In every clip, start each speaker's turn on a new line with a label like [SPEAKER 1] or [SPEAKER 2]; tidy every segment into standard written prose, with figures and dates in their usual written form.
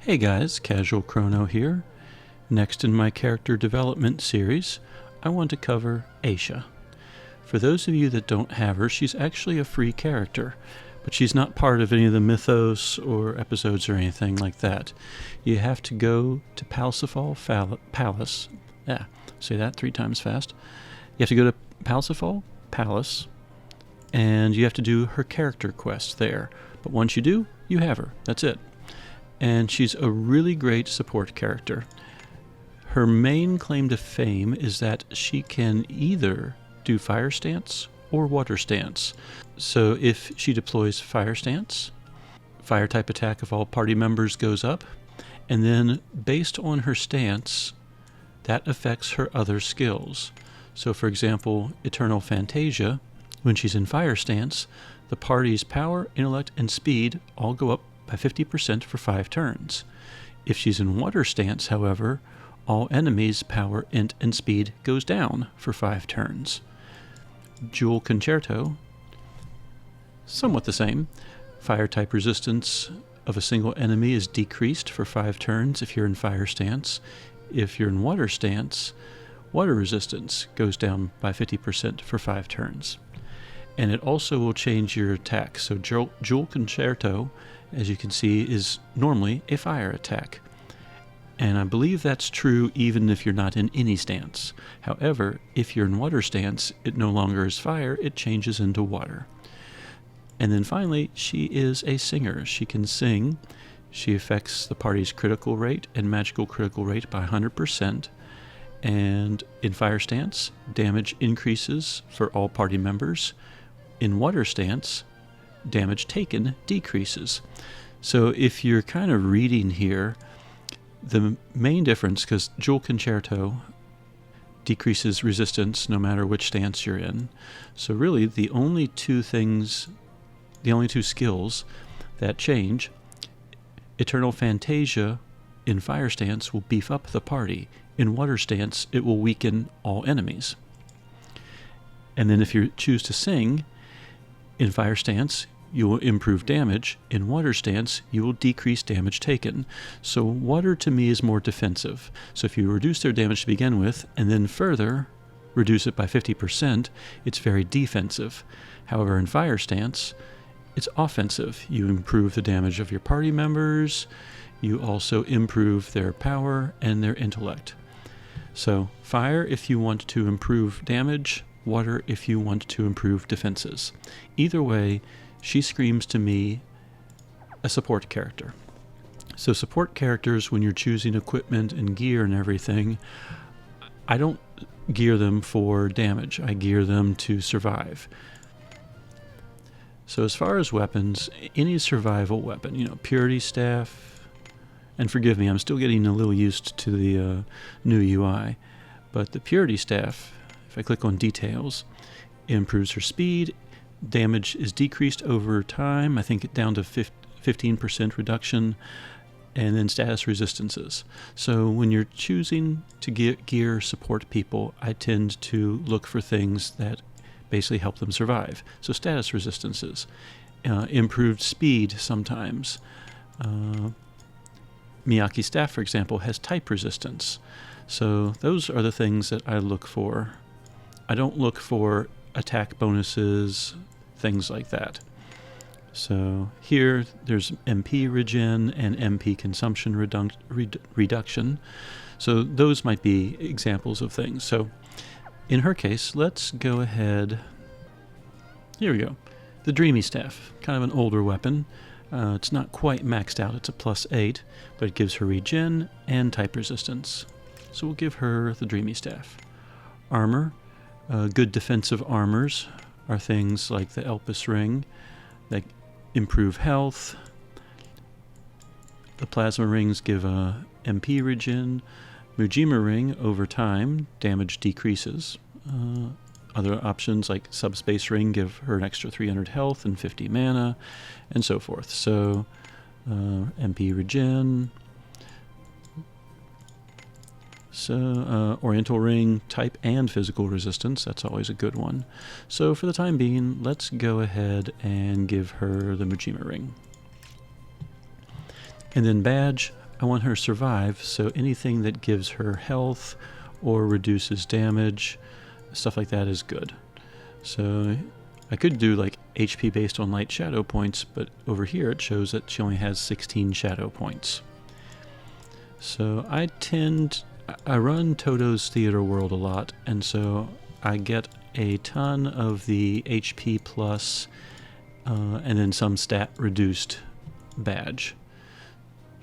[SPEAKER 1] Hey guys, Casual Crono here. Next in my character development series, I want to cover Aisha. For those of you that don't have her, she's actually a free character, but she's not part of any of the mythos or episodes or anything like that. You have to go to Parsifal Palace. Yeah, say that 3 times fast. You have to go to Parsifal Palace, and you have to do her character quest there. But once you do, you have her. That's it. And she's a really great support character. Her main claim to fame is that she can either do fire stance or water stance. So if she deploys fire stance, fire type attack of all party members goes up, and then based on her stance, that affects her other skills. So for example, Eternal Fantasia, when she's in fire stance, the party's power, intellect, and speed all go up by 50% for 5 turns. If she's in water stance, however, all enemies' power, int, and speed goes down for 5 turns. Jewel Concerto, somewhat the same. Fire type resistance of a single enemy is decreased for 5 turns if you're in fire stance. If you're in water stance, water resistance goes down by 50% for 5 turns. And it also will change your attack. So Jewel Concerto, as you can see, is normally a fire attack. And I believe that's true even if you're not in any stance. However, if you're in water stance, it no longer is fire, it changes into water. And then finally, she is a singer. She can sing. She affects the party's critical rate and magical critical rate by 100%. And in fire stance, damage increases for all party members. In water stance, damage taken decreases. So if you're kind of reading here, the main difference, because Jewel Concerto decreases resistance no matter which stance you're in. So really the only two skills that change, Eternal Fantasia in fire stance will beef up the party. In water stance, it will weaken all enemies. And then if you choose to sing, in fire stance, you will improve damage. In water stance, you will decrease damage taken. So water to me is more defensive. So if you reduce their damage to begin with, and then further reduce it by 50%, it's very defensive. However, in fire stance, it's offensive. You improve the damage of your party members. You also improve their power and their intellect. So fire if you want to improve damage, water if you want to improve defenses. Either way, she screams to me a support character. So support characters, when you're choosing equipment and gear and everything, I don't gear them for damage. I gear them to survive. So as far as weapons, any survival weapon, Purity Staff, and forgive me, I'm still getting a little used to the new UI, but the Purity Staff, if I click on details, it improves her speed. Damage is decreased over time, I think down to 15% reduction, and then status resistances. So when you're choosing to gear support people, I tend to look for things that basically help them survive. So status resistances, improved speed sometimes. Miyake's staff, for example, has type resistance. So those are the things that I look for. I don't look for attack bonuses, things like that. So here there's MP regen and MP consumption reduction. So those might be examples of things. So in her case, let's go ahead. Here we go. The Dreamy Staff, kind of an older weapon. It's not quite maxed out. It's a +8, but it gives her regen and type resistance. So we'll give her the Dreamy Staff. Armor. Good defensive armors are things like the Elpis Ring that improve health. The Plasma Rings give a MP regen. Mujima Ring, over time, damage decreases. Other options like Subspace Ring give her an extra 300 health and 50 mana, and so forth. So MP regen. So Oriental Ring, type and physical resistance, that's always a good one. So for the time being, let's go ahead and give her the Mujima Ring. And then badge, I want her to survive, so anything that gives her health or reduces damage, stuff like that is good. So I could do like HP based on light shadow points, but over here it shows that she only has 16 shadow points. So I run Toto's Theater World a lot, and so I get a ton of the HP plus and then some stat reduced badge.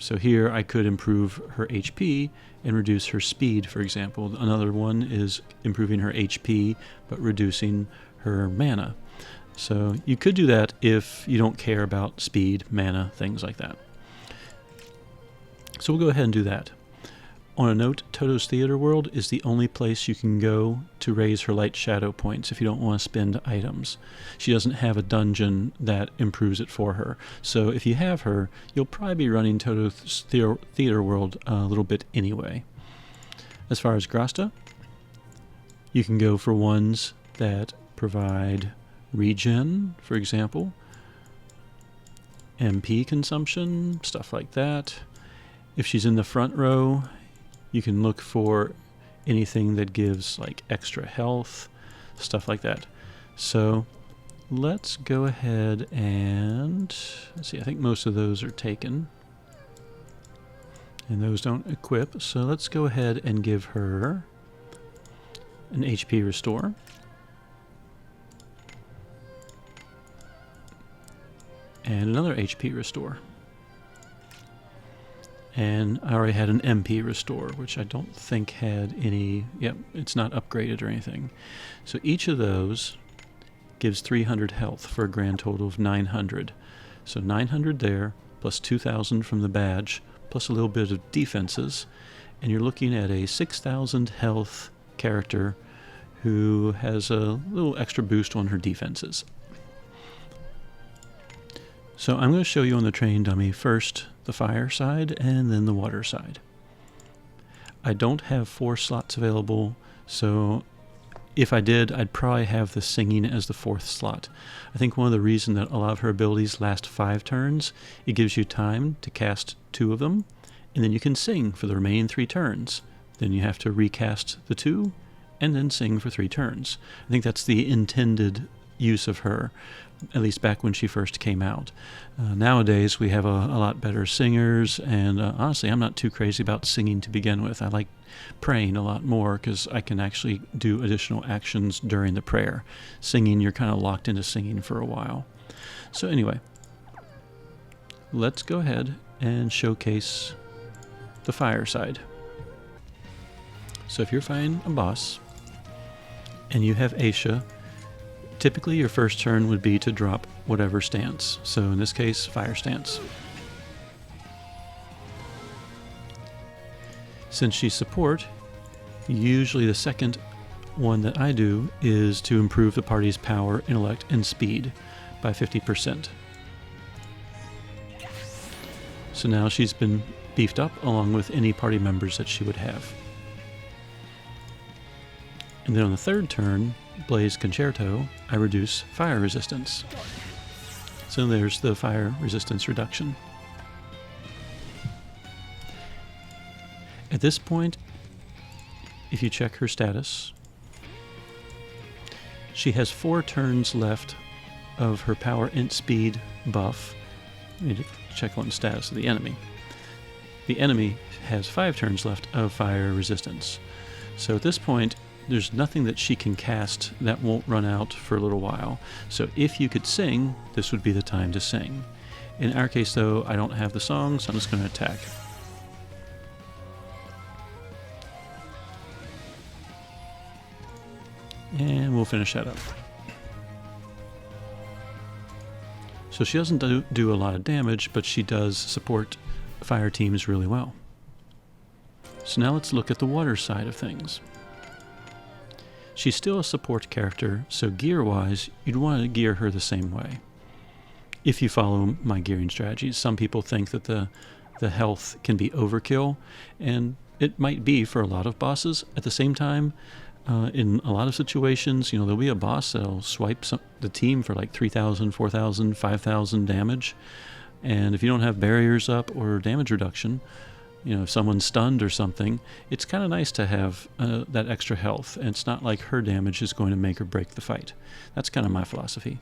[SPEAKER 1] So here I could improve her HP and reduce her speed, for example. Another one is improving her HP but reducing her mana. So you could do that if you don't care about speed, mana, things like that. So we'll go ahead and do that. On a note, Toto's Theater World is the only place you can go to raise her light shadow points if you don't want to spend items. She doesn't have a dungeon that improves it for her. So if you have her, you'll probably be running Toto's Theater World a little bit anyway. As far as grasta, you can go for ones that provide regen, for example, MP consumption, stuff like that. If she's in the front row, you can look for anything that gives like extra health, stuff like that. So let's go ahead and let's see, I think most of those are taken and those don't equip. So let's go ahead and give her an HP restore. And another HP restore. And I already had an MP restore, which I don't think had any, it's not upgraded or anything. So each of those gives 300 health for a grand total of 900. So 900 there, plus 2,000 from the badge, plus a little bit of defenses, and you're looking at a 6,000 health character who has a little extra boost on her defenses. So I'm going to show you on the training dummy first the fire side and then the water side. I don't have 4 slots available, so if I did, I'd probably have the singing as the 4th slot. I think one of the reasons that a lot of her abilities last 5 turns, it gives you time to cast 2 of them, and then you can sing for the remaining 3 turns. Then you have to recast the 2, and then sing for 3 turns. I think that's the intended use of her, at least back when she first came out. Nowadays we have a lot better singers, and honestly I'm not too crazy about singing to begin with. I like praying a lot more because I can actually do additional actions during the prayer. Singing, you're kind of locked into singing for a while. So anyway, let's go ahead and showcase the fire side. So if you're fighting a boss and you have Aisha, typically your first turn would be to drop whatever stance. So in this case, fire stance. Since she's support, usually the second one that I do is to improve the party's power, intellect, and speed by 50%. So now she's been beefed up along with any party members that she would have. And then on the third turn, Blaze Concerto, I reduce fire resistance. So there's the fire resistance reduction. At this point, if you check her status, she has 4 turns left of her power int speed buff. We need to check on the status of the enemy. The enemy has 5 turns left of fire resistance. So at this point, there's nothing that she can cast that won't run out for a little while. So if you could sing, this would be the time to sing. In our case though, I don't have the song, so I'm just going to attack. And we'll finish that up. So she doesn't do a lot of damage, but she does support fire teams really well. So now let's look at the water side of things. She's still a support character, so gear-wise, you'd want to gear her the same way. If you follow my gearing strategies, some people think that the health can be overkill, and it might be for a lot of bosses. At the same time, in a lot of situations, there'll be a boss that'll swipe the team for like 3,000, 4,000, 5,000 damage, and if you don't have barriers up or damage reduction, You know, if someone's stunned or something, it's kind of nice to have that extra health, and it's not like her damage is going to make or break the fight. That's kind of my philosophy.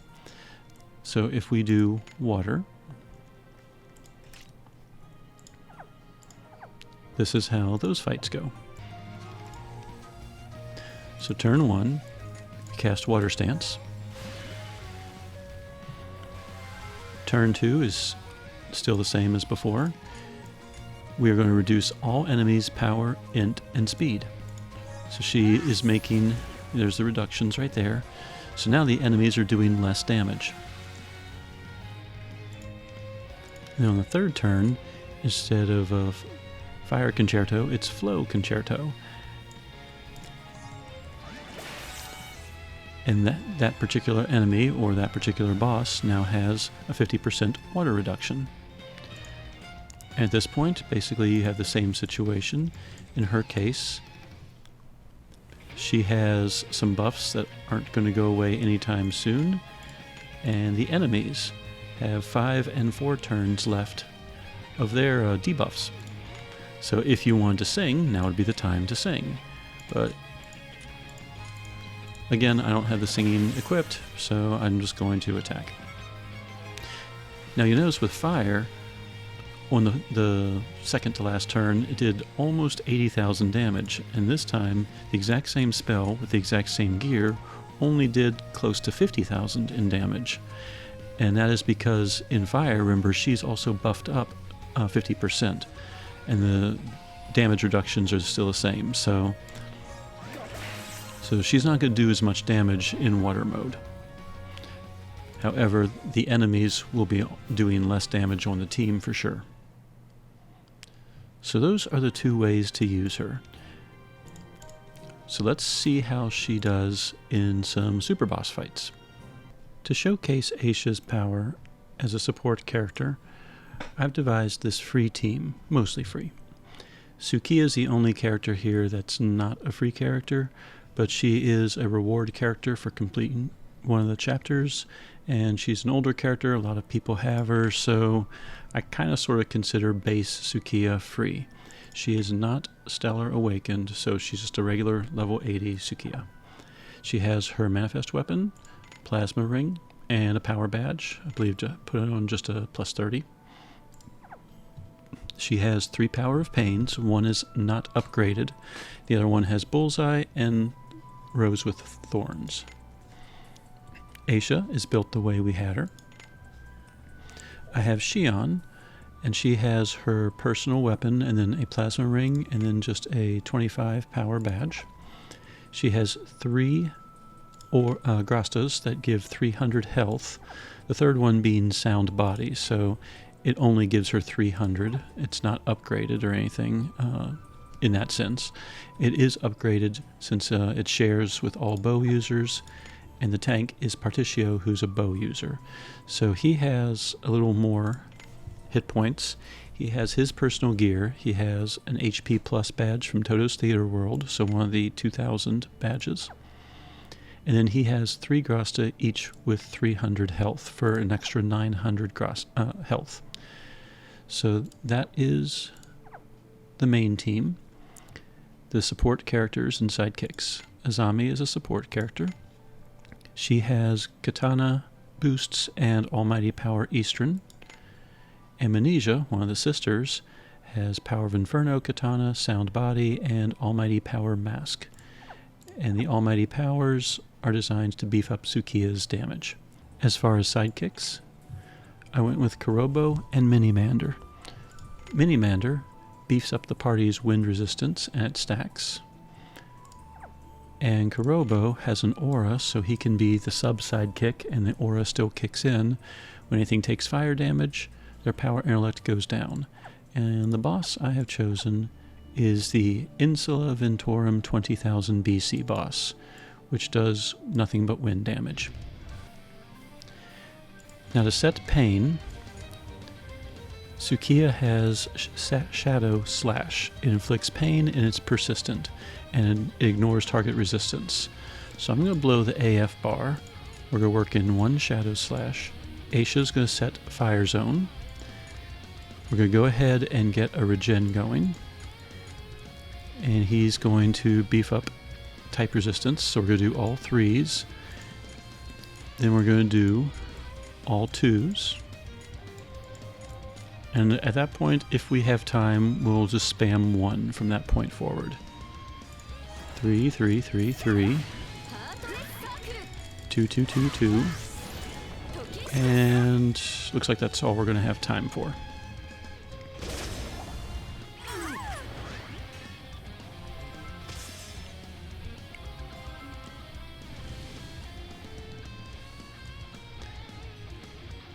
[SPEAKER 1] So if we do water, this is how those fights go. So turn 1, cast Water Stance. Turn 2 is still the same as before. We are going to reduce all enemies' power, int, and speed. So she is making, there's the reductions right there. So now the enemies are doing less damage. And on the third turn, instead of a Fire Concerto, it's Flow Concerto. And that particular enemy or that particular boss now has a 50% water reduction. At this point, basically you have the same situation. In her case, she has some buffs that aren't going to go away anytime soon, and the enemies have 5 and 4 turns left of their debuffs. So if you wanted to sing, now would be the time to sing. But again, I don't have the singing equipped, so I'm just going to attack. Now you notice with fire, on the second to last turn, it did almost 80,000 damage, and this time the exact same spell with the exact same gear only did close to 50,000 in damage. And that is because in fire, remember, she's also buffed up 50%, and the damage reductions are still the same, so she's not going to do as much damage in water mode. However, the enemies will be doing less damage on the team for sure. So those are the two ways to use her. So let's see how she does in some super boss fights. To showcase Aisha's power as a support character, I've devised this free team, mostly free. Tsukiha is the only character here that's not a free character, but she is a reward character for completing one of the chapters, and she's an older character. A lot of people have her, so I kind of sort of consider base Tsukiha free. She is not Stellar Awakened, so she's just a regular level 80 Tsukiha. She has her manifest weapon, plasma ring, and a power badge. I believe to put it on just a plus 30. She has 3 Power of Pains. One is not upgraded. The other one has Bullseye and Rose with Thorns. Aisha is built the way we had her. I have Shion, and she has her personal weapon and then a plasma ring and then just a 25 power badge. She has 3 grastas that give 300 health, the third one being Sound Body, so it only gives her 300. It's not upgraded or anything in that sense. It is upgraded since it shares with all bow users, and the tank is Particio, who's a bow user. So he has a little more hit points. He has his personal gear. He has an HP plus badge from Toto's Theater World, so one of the 2000 badges. And then he has 3 grasta, each with 300 health for an extra 900 health. So that is the main team. The support characters and sidekicks. Azami is a support character. She has Katana boosts and Almighty Power Eastern. Amnesia, one of the sisters, has Power of Inferno Katana, Sound Body, and Almighty Power Mask. And the Almighty Powers are designed to beef up Tsukiha's damage. As far as sidekicks, I went with Kurobo and Minimander. Minimander beefs up the party's wind resistance and it stacks. And Kurobo has an aura, so he can be the sub-sidekick and the aura still kicks in. When anything takes fire damage, their power intellect goes down. And the boss I have chosen is the Insula Ventorum 20,000 BC boss, which does nothing but wind damage. Now to set pain, Tsukiha has Shadow Slash. It inflicts pain and it's persistent, and it ignores target resistance. So I'm going to blow the AF bar. We're going to work in 1 Shadow Slash. Aisha's going to set Fire Zone. We're going to go ahead and get a regen going. And he's going to beef up type resistance. So we're going to do all 3s. Then we're going to do all 2s. And at that point, if we have time, we'll just spam 1 from that point forward. 3, 3, 3, 3. 2, 2, 2, 2. And looks like that's all we're going to have time for.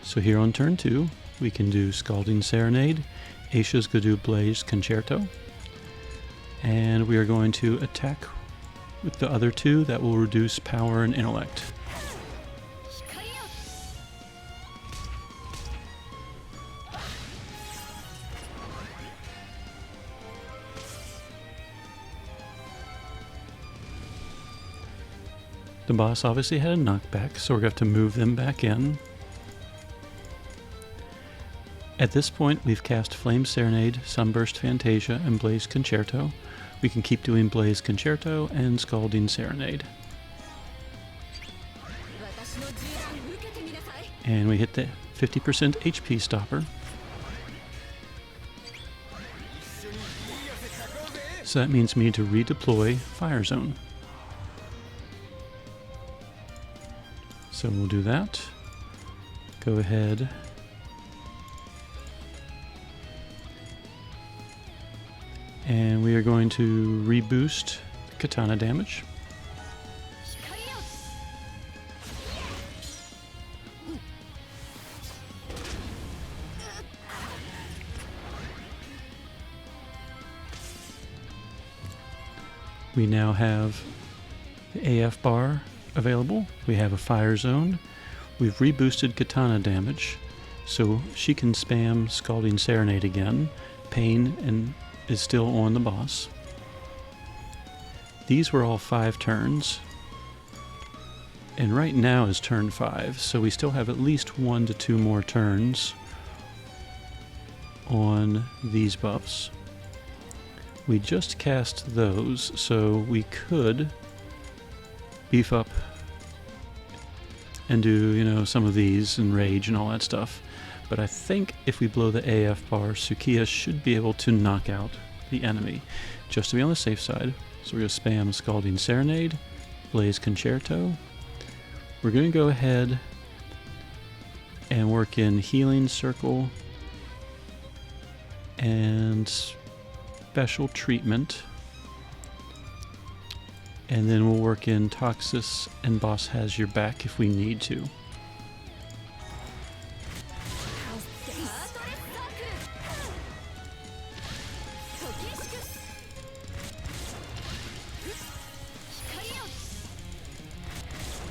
[SPEAKER 1] So here on turn 2, we can do Scalding Serenade. Aisha's going to do Blaze Concerto. And we are going to attack with the other 2 that will reduce power and intellect. The boss obviously had a knockback, so we're going to have to move them back in. At this point, we've cast Flame Serenade, Sunburst Fantasia, and Blaze Concerto. We can keep doing Blaze Concerto and Scalding Serenade. And we hit the 50% HP stopper. So that means we need to redeploy Fire Zone. So we'll do that. Go ahead. And we are going to reboost katana damage. We now have the AF bar available. We have a fire zone. We've reboosted katana damage, so she can spam Scalding Serenade again. Pain and is still on the boss. These were all 5 turns, and right now is turn 5, so we still have at least 1 to 2 more turns on these buffs. We just cast those, so we could beef up and do, you know, some of these and rage and all that stuff. But I think if we blow the AF bar, Tsukiha should be able to knock out the enemy, just to be on the safe side. So we're going to spam Scalding Serenade, Blaze Concerto. We're going to go ahead and work in Healing Circle and Special Treatment. And then we'll work in Toxis and Boss Has Your Back if we need to.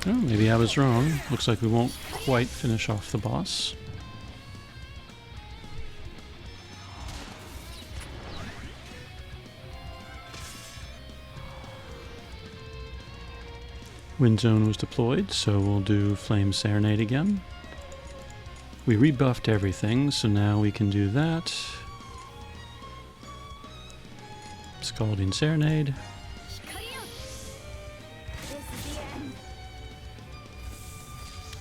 [SPEAKER 1] Oh, maybe I was wrong. Looks like we won't quite finish off the boss. Wind Zone was deployed, so we'll do Flame Serenade again. We rebuffed everything, so now we can do that. Scalding Serenade.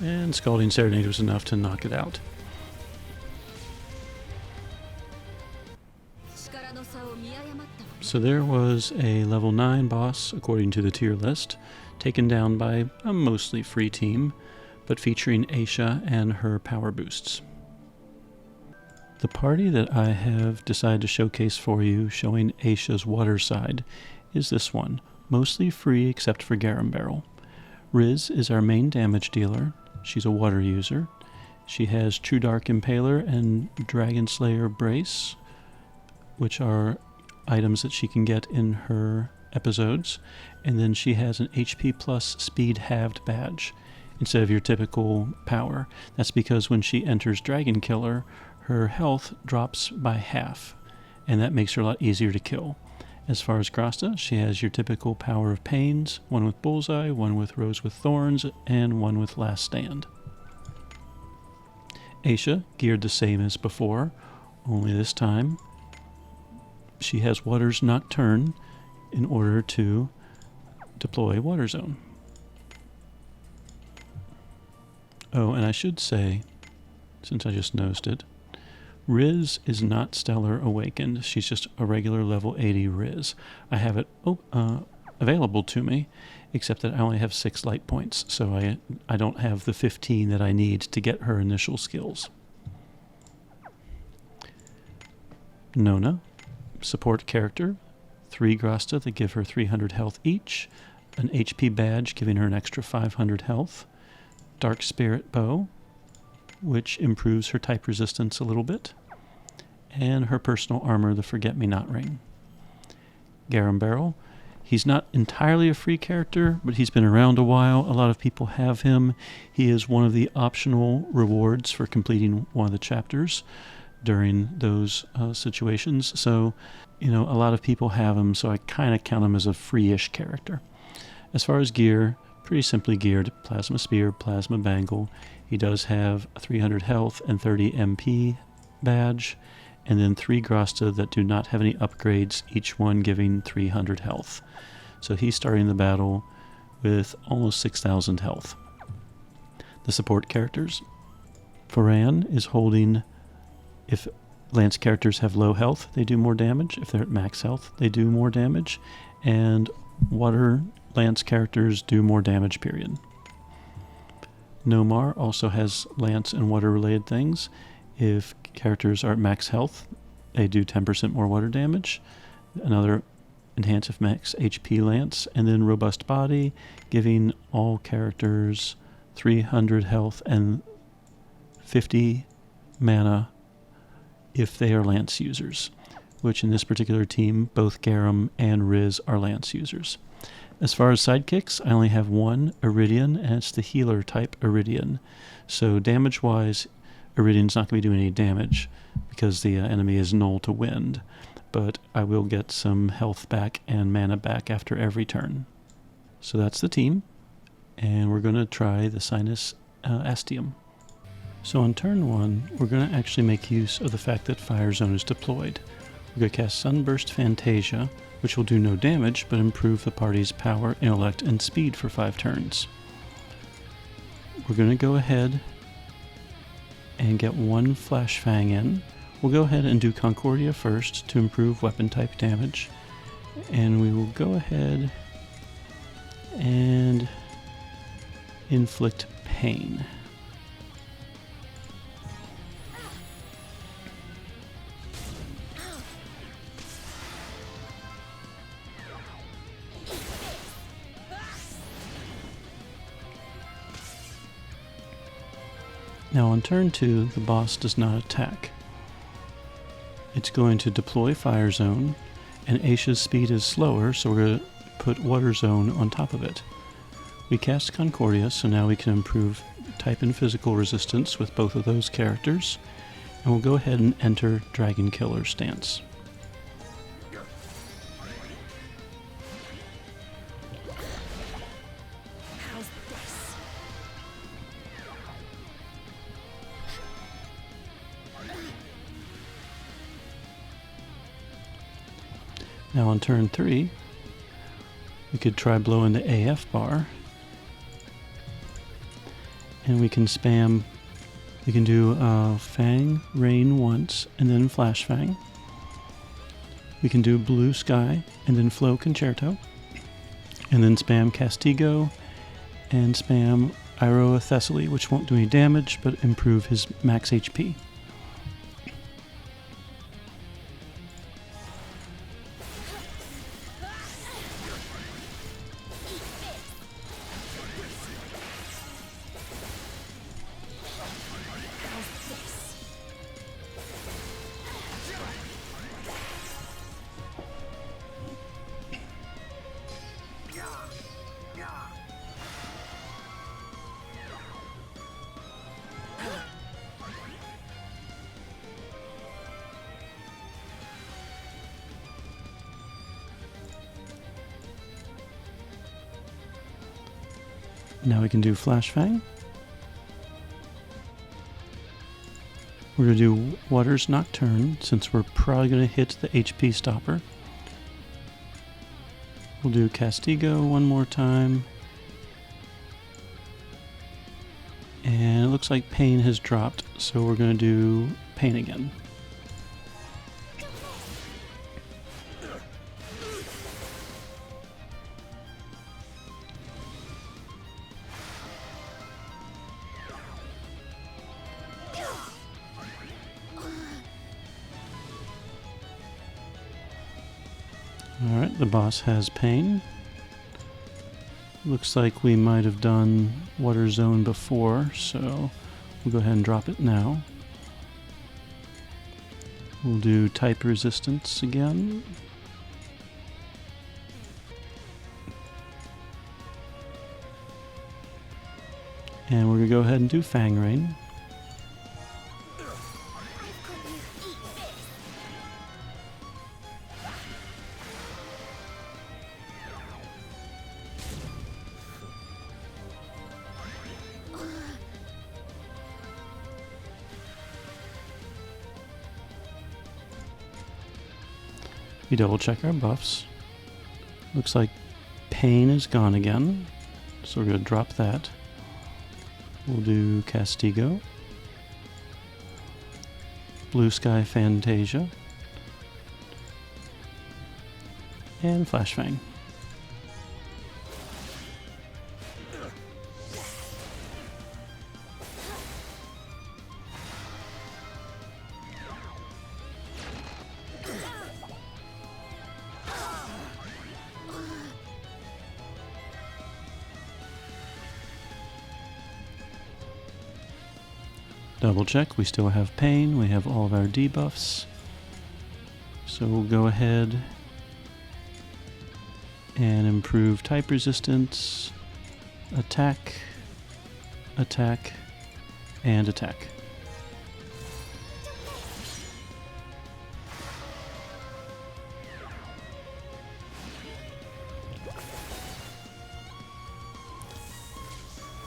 [SPEAKER 1] And Scalding Serenade was enough to knock it out. So there was a level 9 boss, according to the tier list, taken down by a mostly free team, but featuring Aisha and her power boosts. The party that I have decided to showcase for you, showing Aisha's water side, is this one, mostly free except for Garum Barrel. Riz is our main damage dealer. She's a water user. She has True Dark Impaler and Dragon Slayer Brace, which are items that she can get in her episodes. And then she has an HP plus speed halved badge instead of your typical power. That's because when she enters Dragon Killer, her health drops by half, and that makes her a lot easier to kill. As far as grasta, she has your typical Power of Pains, one with Bullseye, one with Rose with Thorns, and one with Last Stand. Aisha, geared the same as before, Only this time, she has Water's Nocturne in order to deploy Water Zone. Oh, and I should say, since I just noticed it, Riz is not Stellar Awakened. She's just a regular level 80 Riz. I have it available to me, except that I only have 6 light points, so I don't have the 15 that I need to get her initial skills. Nona, support character, 3 grasta that give her 300 health each, an HP badge giving her an extra 500 health, Dark Spirit Bow, which improves her type resistance a little bit, and her personal armor, the Forget-Me-Not Ring. Garum Barrel, he's not entirely a free character, but he's been around a while. A lot of people have him. He is one of the optional rewards for completing one of the chapters during those situations. So, a lot of people have him, so I kind of count him as a free-ish character. As far as gear, pretty simply geared: Plasma Spear, Plasma Bangle. He does have 300 health and 30 MP badge, and then 3 grasta that do not have any upgrades, each one giving 300 health. So he's starting the battle with almost 6,000 health. The support characters: Foran is holding, if Lance characters have low health, they do more damage. If they're at max health, they do more damage. And Water Lance characters do more damage, period. Nomar also has Lance and Water related things. If characters are at max health, they do 10% more water damage. Another enhance if max HP Lance. And then Robust Body, giving all characters 300 health and 50 mana if they are Lance users, which in this particular team, both Garum and Riz are Lance users. As far as sidekicks, I only have one, Iridian, and it's the healer type Iridian. So damage-wise, Iridian's not going to be doing any damage because the enemy is null to wind, but I will get some health back and mana back after every turn. So that's the team, and we're going to try the Sinus Aestuum. So on turn 1, we're going to actually make use of the fact that Fire Zone is deployed. We're going to cast Sunburst Fantasia, which will do no damage but improve the party's power, intellect, and speed for 5 turns. We're going to go ahead and get 1 Flash Fang in. We'll go ahead and do Concordia first to improve weapon type damage, and we will go ahead and inflict pain. Now on turn 2, the boss does not attack. It's going to deploy Fire Zone, and Aisha's speed is slower, so we're going to put Water Zone on top of it. We cast Concordia, so now we can improve type and physical resistance with both of those characters, and we'll go ahead and enter Dragon Killer stance. Now on turn 3, we could try blowing the AF bar, and we can spam, we can do Fang, Rain once, and then Flash Fang. We can do Blue Sky, and then Flow Concerto, and then spam Castigo, and spam Iroa Thessaly, which won't do any damage, but improve his max HP. Now we can do Flash Fang, We're going to do Water's Nocturne, since we're probably going to hit the HP stopper. We'll do Castigo one more time. And it looks like Pain has dropped, so we're going to do Pain again. Alright, the boss has Pain. Looks like we might have done Water Zone before, so we'll go ahead and drop it now. We'll do Type Resistance again. And we're going to go ahead and do Fang Rain. We double check our buffs. Looks like Pain is gone again, so we're going to drop that. We'll do Castigo, Blue Sky Fantasia, and Flash Fang. Double check, we still have Pain, we have all of our debuffs. So we'll go ahead and improve Type Resistance, Attack, Attack, and Attack.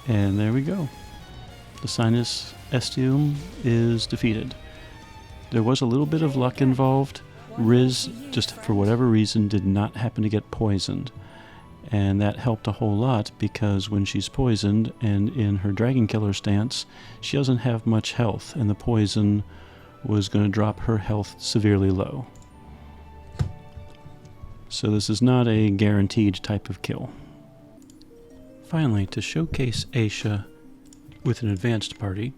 [SPEAKER 1] And there we go. The Sinus Aestuum is defeated. There was a little bit of luck involved. Riz, just for whatever reason, did not happen to get poisoned. And that helped a whole lot, because when she's poisoned and in her Dragon Killer stance, she doesn't have much health, and the poison was going to drop her health severely low. So this is not a guaranteed type of kill. Finally, to showcase Aisha with an advanced party,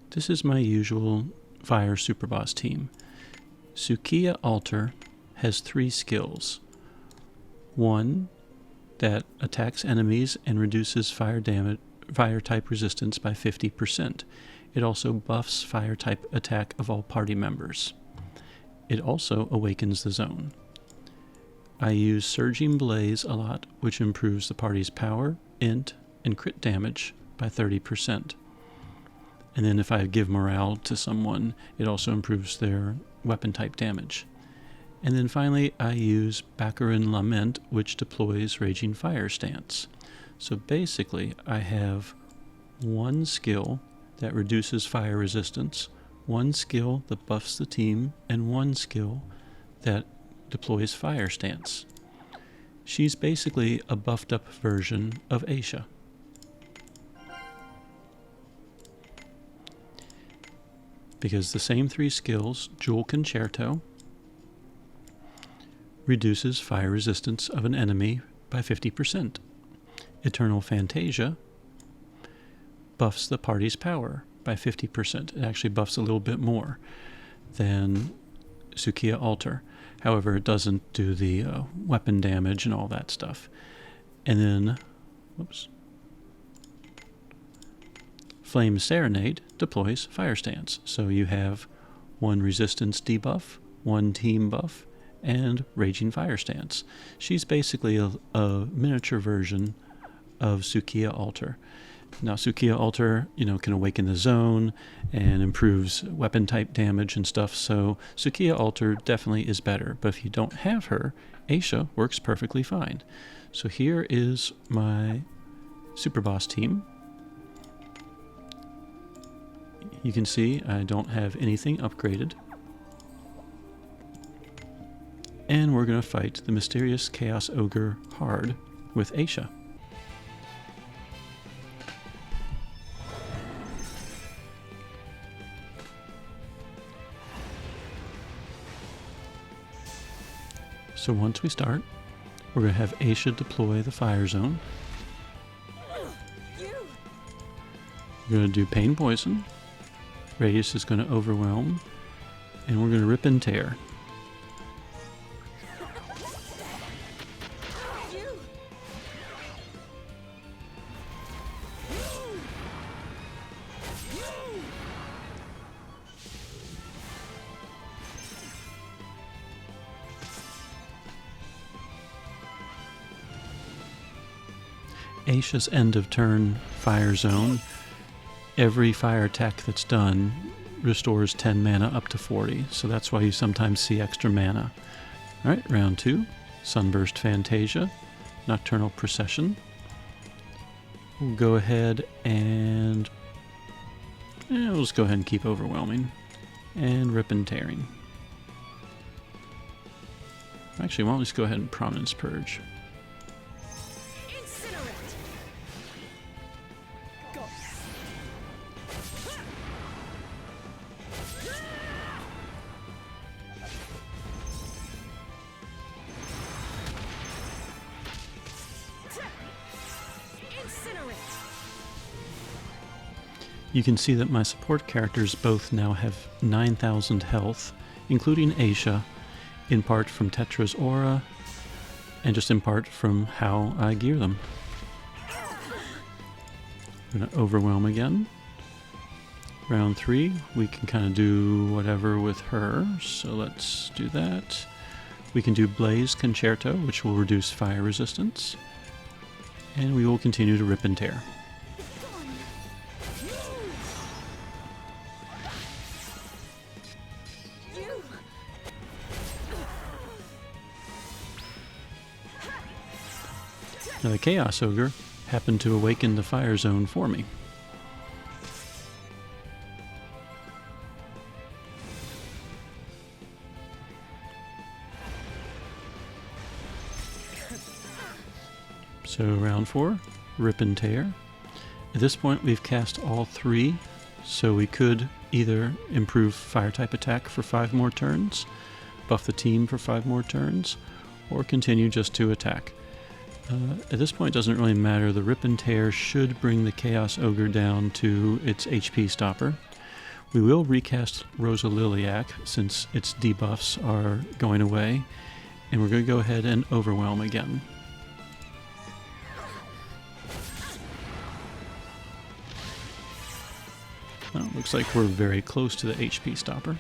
[SPEAKER 1] this is my usual Fire Superboss team. Tsukiha Altar has 3 skills. One that attacks enemies and reduces fire type resistance by 50%. It also buffs fire type attack of all party members. It also awakens the zone. I use Surging Blaze a lot, which improves the party's power, int, and crit damage by 30%. And then if I give morale to someone, it also improves their weapon type damage. And then finally, I use Baccarin Lament, which deploys Raging Fire stance. So basically, I have one skill that reduces fire resistance, one skill that buffs the team, and one skill that deploys fire stance. She's basically a buffed up version of Aisha. Because the same 3 skills, Jewel Concerto reduces fire resistance of an enemy by 50%. Eternal Fantasia buffs the party's power by 50%. It actually buffs a little bit more than Tsukiha Altar. However, it doesn't do the weapon damage and all that stuff. And then, Flame Serenade deploys Fire Stance. So you have one resistance debuff, one team buff, and Raging Fire Stance. She's basically a miniature version of Tsukiha Altar. Now, Tsukiha Altar, can awaken the zone and improves weapon type damage and stuff, so Tsukiha Altar definitely is better. But if you don't have her, Aisha works perfectly fine. So here is my Super Boss team. you can see I don't have anything upgraded. And we're going to fight the mysterious Chaos Ogre hard with Aisha. So once we start, we're going to have Aisha deploy the fire zone. We're going to do pain poison. Radius is going to overwhelm. And we're going to rip and tear. Aisha's end of turn fire zone, every fire attack that's done restores 10 mana up to 40, so that's why you sometimes see extra mana. Alright, round 2, Sunburst Fantasia, Nocturnal Procession. We'll go ahead and we'll just go ahead and keep overwhelming. And rip and tearing. Actually, why don't we just go ahead and Prominence Purge. You can see that my support characters both now have 9,000 health, including Aisha, in part from Tetra's aura, and just in part from how I gear them. I'm going to overwhelm again. Round 3, we can kind of do whatever with her, so let's do that. We can do Blaze Concerto, which will reduce fire resistance, and we will continue to rip and tear. Now the Chaos Ogre happened to awaken the fire zone for me. So round 4, rip and tear. At this point we've cast all 3, so we could either improve fire type attack for 5 more turns, buff the team for 5 more turns, or continue just to attack. At this point it doesn't really matter. The rip and tear should bring the Chaos Ogre down to its HP stopper. We will recast Rosa Liliac since its debuffs are going away, and we're going to go ahead and overwhelm again. Well, looks like we're very close to the HP stopper.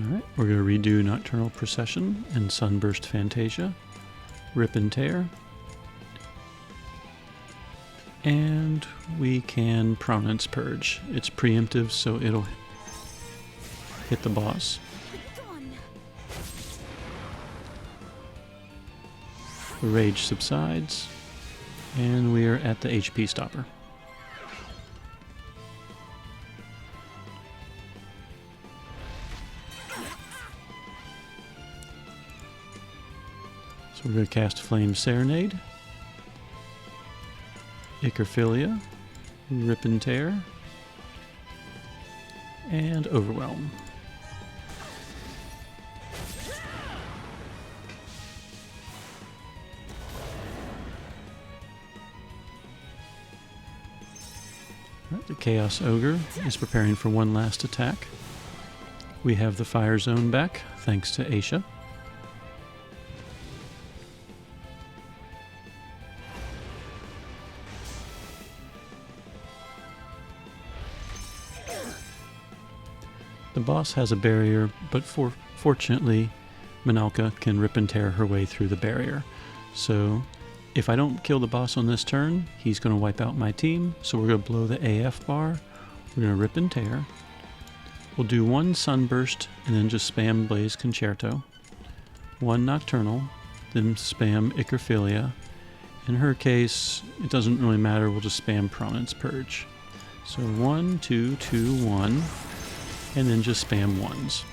[SPEAKER 1] Alright, we're going to redo Nocturnal Procession and Sunburst Fantasia, rip and tear, and we can Prominence Purge. It's preemptive, so it'll hit the boss. The rage subsides, and we are at the HP stopper. So we're going to cast Flame Serenade, Icrophilia, Rip and Tear, and Overwhelm. Right, the Chaos Ogre is preparing for one last attack. We have the Fire Zone back, thanks to Aisha. The boss has a barrier, but fortunately, Minalka can rip and tear her way through the barrier. So if I don't kill the boss on this turn, he's going to wipe out my team. So we're going to blow the AF bar. We're going to rip and tear. We'll do one Sunburst and then just spam Blaze Concerto. One Nocturnal, then spam Icrophilia. In her case, it doesn't really matter, we'll just spam Prominence Purge. So 1, 2, 2, 1, and then just spam ones.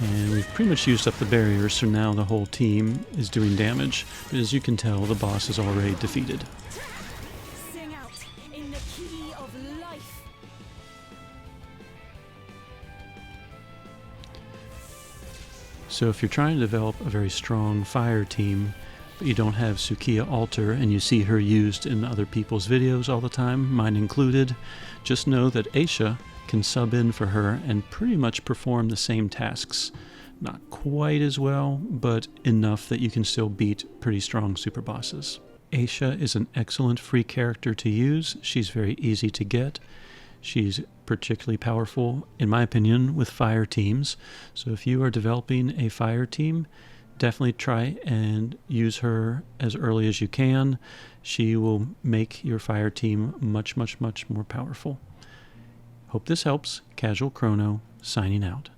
[SPEAKER 1] And we've pretty much used up the barriers, so now the whole team is doing damage. But as you can tell, the boss is already defeated.
[SPEAKER 2] Sing out in the key of life.
[SPEAKER 1] So if you're trying to develop a very strong fire team, but you don't have Tsukiha Altar and you see her used in other people's videos all the time, mine included, just know that Aisha can sub in for her and pretty much perform the same tasks. Not quite as well, but enough that you can still beat pretty strong super bosses. Aisha is an excellent free character to use. She's very easy to get. She's particularly powerful, in my opinion, with fire teams. So if you are developing a fire team, definitely try and use her as early as you can. She will make your fire team much, much, much more powerful. Hope this helps. Casual Crono, signing out.